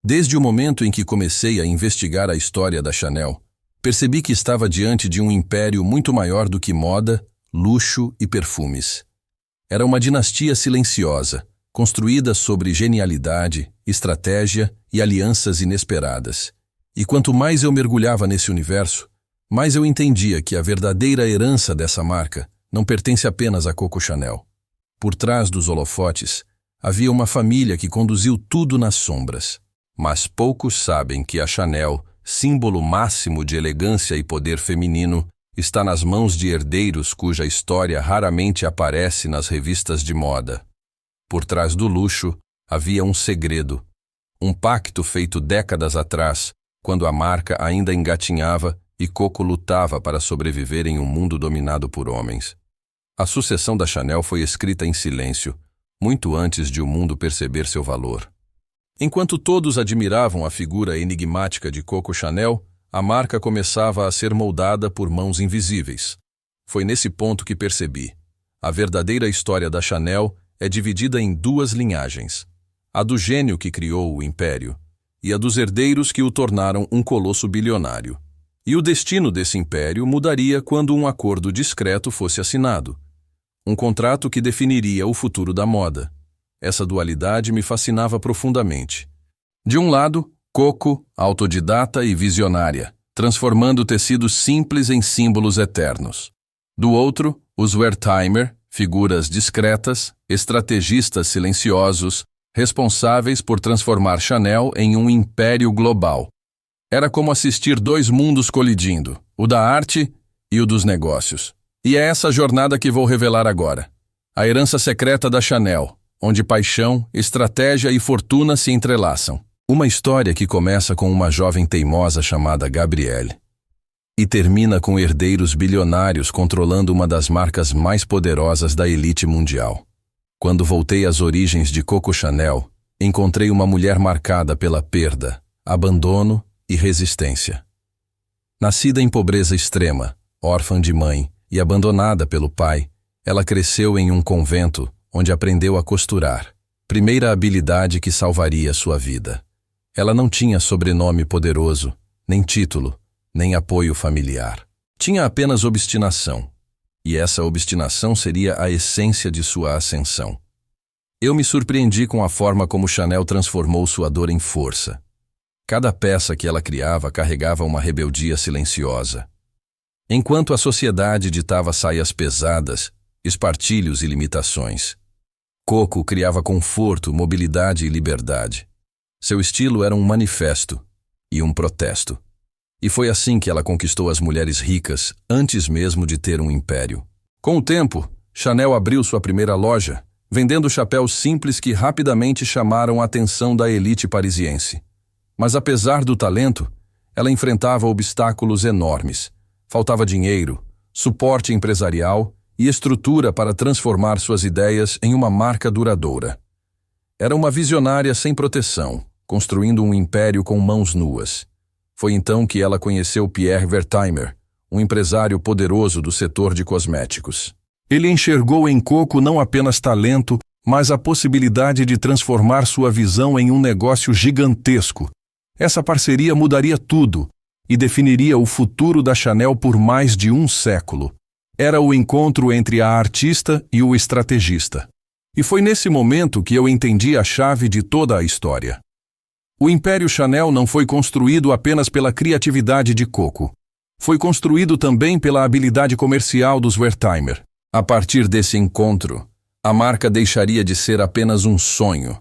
Desde o momento em que comecei a investigar a história da Chanel, percebi que estava diante de um império muito maior do que moda, luxo e perfumes. Era uma dinastia silenciosa, construída sobre genialidade, estratégia e alianças inesperadas. E quanto mais eu mergulhava nesse universo, mais eu entendia que a verdadeira herança dessa marca não pertence apenas a Coco Chanel. Por trás dos holofotes, havia uma família que conduziu tudo nas sombras. Mas poucos sabem que a Chanel, símbolo máximo de elegância e poder feminino, está nas mãos de herdeiros cuja história raramente aparece nas revistas de moda. Por trás do luxo, havia um segredo, um pacto feito décadas atrás, quando a marca ainda engatinhava e Coco lutava para sobreviver em um mundo dominado por homens. A sucessão da Chanel foi escrita em silêncio, muito antes de o mundo perceber seu valor. Enquanto todos admiravam a figura enigmática de Coco Chanel, a marca começava a ser moldada por mãos invisíveis. Foi nesse ponto que percebi. A verdadeira história da Chanel é dividida em duas linhagens. A do gênio que criou o império e a dos herdeiros que o tornaram um colosso bilionário. E o destino desse império mudaria quando um acordo discreto fosse assinado. Um contrato que definiria o futuro da moda. Essa dualidade me fascinava profundamente. De um lado, Coco, autodidata e visionária, transformando tecidos simples em símbolos eternos. Do outro, os Wertheimer, figuras discretas, estrategistas silenciosos, responsáveis por transformar Chanel em um império global. Era como assistir dois mundos colidindo, o da arte e o dos negócios. E é essa jornada que vou revelar agora. A herança secreta da Chanel, onde paixão, estratégia e fortuna se entrelaçam. Uma história que começa com uma jovem teimosa chamada Gabrielle e termina com herdeiros bilionários controlando uma das marcas mais poderosas da elite mundial. Quando voltei às origens de Coco Chanel, encontrei uma mulher marcada pela perda, abandono e resistência. Nascida em pobreza extrema, órfã de mãe e abandonada pelo pai, ela cresceu em um convento onde aprendeu a costurar, primeira habilidade que salvaria sua vida. Ela não tinha sobrenome poderoso, nem título, nem apoio familiar. Tinha apenas obstinação, e essa obstinação seria a essência de sua ascensão. Eu me surpreendi com a forma como Chanel transformou sua dor em força. Cada peça que ela criava carregava uma rebeldia silenciosa. Enquanto a sociedade ditava saias pesadas, espartilhos e limitações, Coco criava conforto, mobilidade e liberdade. Seu estilo era um manifesto e um protesto. E foi assim que ela conquistou as mulheres ricas, antes mesmo de ter um império. Com o tempo, Chanel abriu sua primeira loja, vendendo chapéus simples que rapidamente chamaram a atenção da elite parisiense. Mas apesar do talento, ela enfrentava obstáculos enormes. Faltava dinheiro, suporte empresarial e estrutura para transformar suas ideias em uma marca duradoura. Era uma visionária sem proteção, construindo um império com mãos nuas. Foi então que ela conheceu Pierre Wertheimer, um empresário poderoso do setor de cosméticos. Ele enxergou em Coco não apenas talento, mas a possibilidade de transformar sua visão em um negócio gigantesco. Essa parceria mudaria tudo e definiria o futuro da Chanel por mais de um século. Era o encontro entre a artista e o estrategista. E foi nesse momento que eu entendi a chave de toda a história. O Império Chanel não foi construído apenas pela criatividade de Coco. Foi construído também pela habilidade comercial dos Wertheimer. A partir desse encontro, a marca deixaria de ser apenas um sonho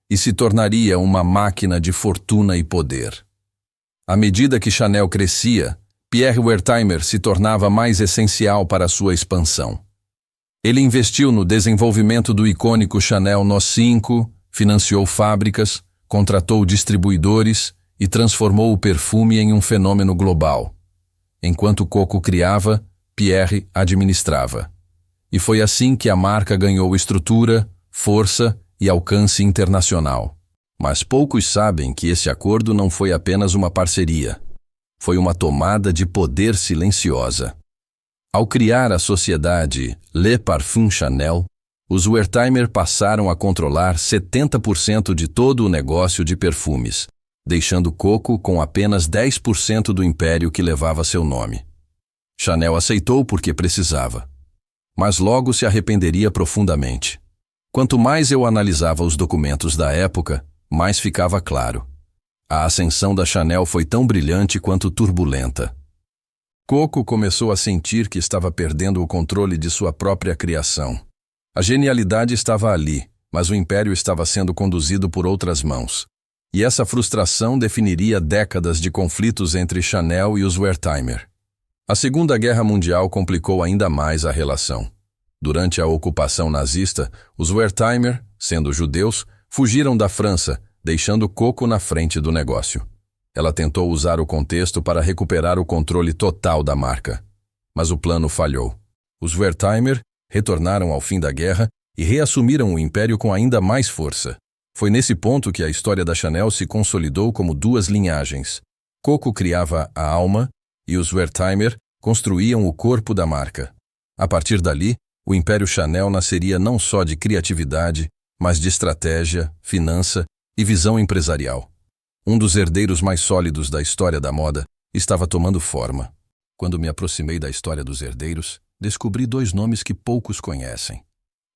e se tornaria uma máquina de fortuna e poder. À medida que Chanel crescia, Pierre Wertheimer se tornava mais essencial para sua expansão. Ele investiu no desenvolvimento do icônico Chanel No. 5, financiou fábricas, contratou distribuidores e transformou o perfume em um fenômeno global. Enquanto Coco criava, Pierre administrava. E foi assim que a marca ganhou estrutura, força e alcance internacional. Mas poucos sabem que esse acordo não foi apenas uma parceria. Foi uma tomada de poder silenciosa. Ao criar a sociedade Le Parfum Chanel, os Wertheimer passaram a controlar 70% de todo o negócio de perfumes, deixando Coco com apenas 10% do império que levava seu nome. Chanel aceitou porque precisava, mas logo se arrependeria profundamente. Quanto mais eu analisava os documentos da época, mais ficava claro. A ascensão da Chanel foi tão brilhante quanto turbulenta. Coco começou a sentir que estava perdendo o controle de sua própria criação. A genialidade estava ali, mas o império estava sendo conduzido por outras mãos. E essa frustração definiria décadas de conflitos entre Chanel e os Wertheimer. A Segunda Guerra Mundial complicou ainda mais a relação. Durante a ocupação nazista, os Wertheimer, sendo judeus, fugiram da França, deixando Coco na frente do negócio. Ela tentou usar o contexto para recuperar o controle total da marca. Mas o plano falhou. Os Wertheimer retornaram ao fim da guerra e reassumiram o império com ainda mais força. Foi nesse ponto que a história da Chanel se consolidou como duas linhagens. Coco criava a alma e os Wertheimer construíam o corpo da marca. A partir dali, o Império Chanel nasceria não só de criatividade, mas de estratégia, finança e visão empresarial. Um dos herdeiros mais sólidos da história da moda estava tomando forma. Quando me aproximei da história dos herdeiros, descobri dois nomes que poucos conhecem: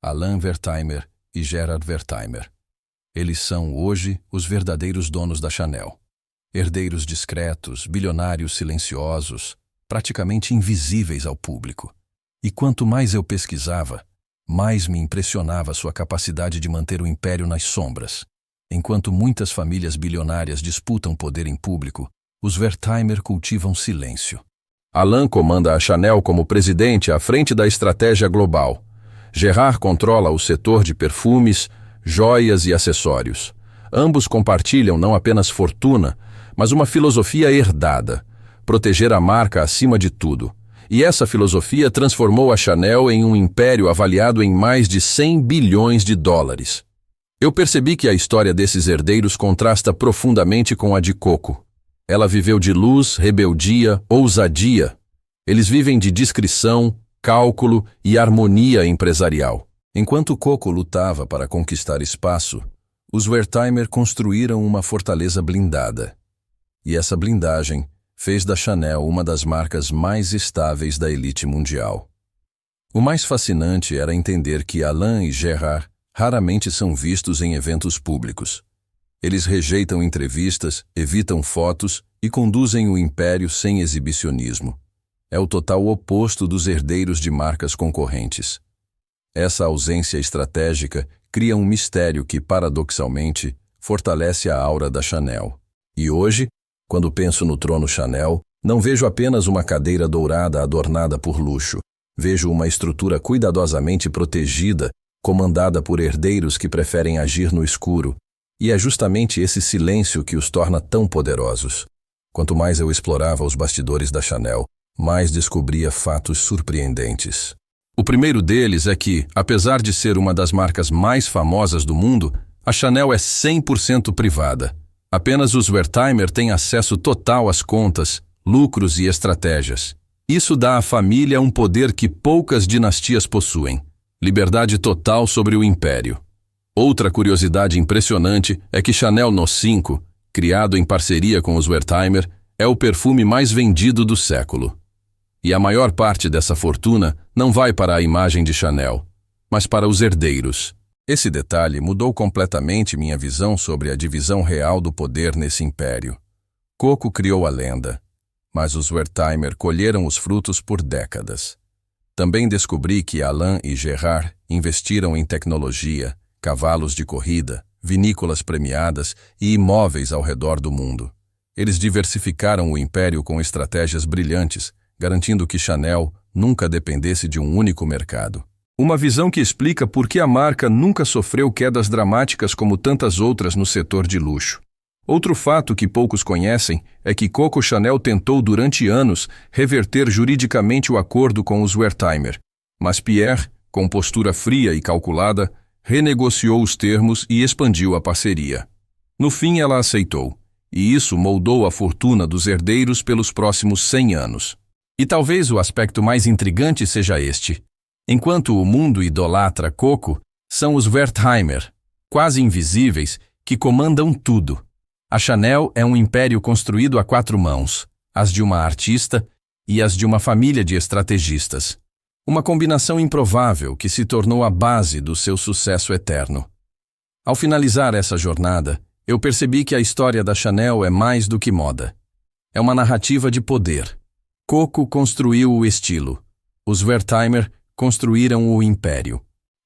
Alain Wertheimer e Gerard Wertheimer. Eles são, hoje, os verdadeiros donos da Chanel. Herdeiros discretos, bilionários silenciosos, praticamente invisíveis ao público. E quanto mais eu pesquisava, mais me impressionava sua capacidade de manter o império nas sombras. Enquanto muitas famílias bilionárias disputam poder em público, os Wertheimer cultivam silêncio. Alain comanda a Chanel como presidente à frente da estratégia global. Gerard controla o setor de perfumes, joias e acessórios. Ambos compartilham não apenas fortuna, mas uma filosofia herdada: proteger a marca acima de tudo. E essa filosofia transformou a Chanel em um império avaliado em mais de 100 bilhões de dólares. Eu percebi que a história desses herdeiros contrasta profundamente com a de Coco. Ela viveu de luz, rebeldia, ousadia. Eles vivem de discrição, cálculo e harmonia empresarial. Enquanto Coco lutava para conquistar espaço, os Wertheimer construíram uma fortaleza blindada. E essa blindagem fez da Chanel uma das marcas mais estáveis da elite mundial. O mais fascinante era entender que Alain e Gerard raramente são vistos em eventos públicos. Eles rejeitam entrevistas, evitam fotos e conduzem o império sem exibicionismo. É o total oposto dos herdeiros de marcas concorrentes. Essa ausência estratégica cria um mistério que, paradoxalmente, fortalece a aura da Chanel. E hoje, quando penso no trono Chanel, não vejo apenas uma cadeira dourada adornada por luxo. Vejo uma estrutura cuidadosamente protegida, comandada por herdeiros que preferem agir no escuro. E é justamente esse silêncio que os torna tão poderosos. Quanto mais eu explorava os bastidores da Chanel, mais descobria fatos surpreendentes. O primeiro deles é que, apesar de ser uma das marcas mais famosas do mundo, a Chanel é 100% privada. Apenas os Wertheimer têm acesso total às contas, lucros e estratégias. Isso dá à família um poder que poucas dinastias possuem: liberdade total sobre o império. Outra curiosidade impressionante é que Chanel No 5, criado em parceria com os Wertheimer, é o perfume mais vendido do século. E a maior parte dessa fortuna não vai para a imagem de Chanel, mas para os herdeiros. Esse detalhe mudou completamente minha visão sobre a divisão real do poder nesse império. Coco criou a lenda, mas os Wertheimer colheram os frutos por décadas. Também descobri que Alain e Gerard investiram em tecnologia, cavalos de corrida, vinícolas premiadas e imóveis ao redor do mundo. Eles diversificaram o império com estratégias brilhantes, garantindo que Chanel nunca dependesse de um único mercado. Uma visão que explica por que a marca nunca sofreu quedas dramáticas como tantas outras no setor de luxo. Outro fato que poucos conhecem é que Coco Chanel tentou durante anos reverter juridicamente o acordo com os Wertheimer, mas Pierre, com postura fria e calculada, renegociou os termos e expandiu a parceria. No fim, ela aceitou, e isso moldou a fortuna dos herdeiros pelos próximos 100 anos. E talvez o aspecto mais intrigante seja este: enquanto o mundo idolatra Coco, são os Wertheimer, quase invisíveis, que comandam tudo. A Chanel é um império construído a 4 mãos, as de uma artista e as de uma família de estrategistas. Uma combinação improvável que se tornou a base do seu sucesso eterno. Ao finalizar essa jornada, eu percebi que a história da Chanel é mais do que moda. É uma narrativa de poder. Coco construiu o estilo. Os Wertheimer construíram o império.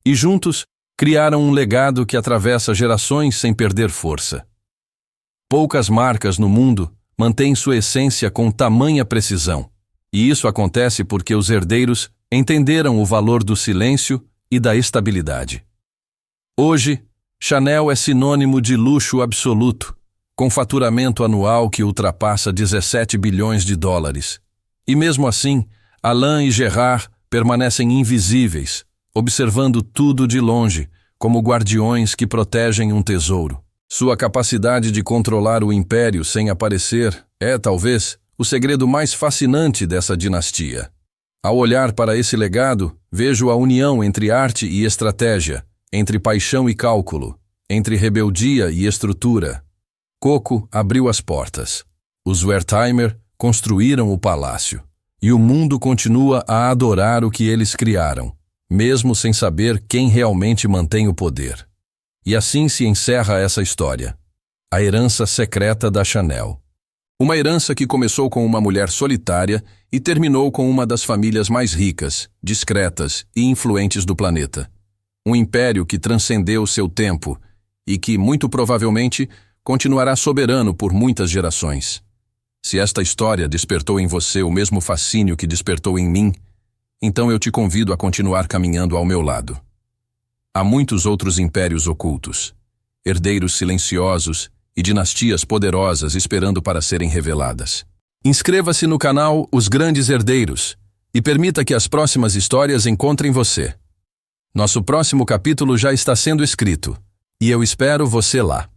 E juntos, criaram um legado que atravessa gerações sem perder força. Poucas marcas no mundo mantêm sua essência com tamanha precisão. E isso acontece porque os herdeiros entenderam o valor do silêncio e da estabilidade. Hoje, Chanel é sinônimo de luxo absoluto, com faturamento anual que ultrapassa 17 bilhões de dólares. E mesmo assim, Alain e Gerard permanecem invisíveis, observando tudo de longe, como guardiões que protegem um tesouro. Sua capacidade de controlar o império sem aparecer é, talvez, o segredo mais fascinante dessa dinastia. Ao olhar para esse legado, vejo a união entre arte e estratégia, entre paixão e cálculo, entre rebeldia e estrutura. Coco abriu as portas. Os Wertheimer construíram o palácio. E o mundo continua a adorar o que eles criaram, mesmo sem saber quem realmente mantém o poder. E assim se encerra essa história. A herança secreta da Chanel. Uma herança que começou com uma mulher solitária e terminou com uma das famílias mais ricas, discretas e influentes do planeta. Um império que transcendeu seu tempo e que, muito provavelmente, continuará soberano por muitas gerações. Se esta história despertou em você o mesmo fascínio que despertou em mim, então eu te convido a continuar caminhando ao meu lado. Há muitos outros impérios ocultos, herdeiros silenciosos e dinastias poderosas esperando para serem reveladas. Inscreva-se no canal Os Grandes Herdeiros e permita que as próximas histórias encontrem você. Nosso próximo capítulo já está sendo escrito e eu espero você lá.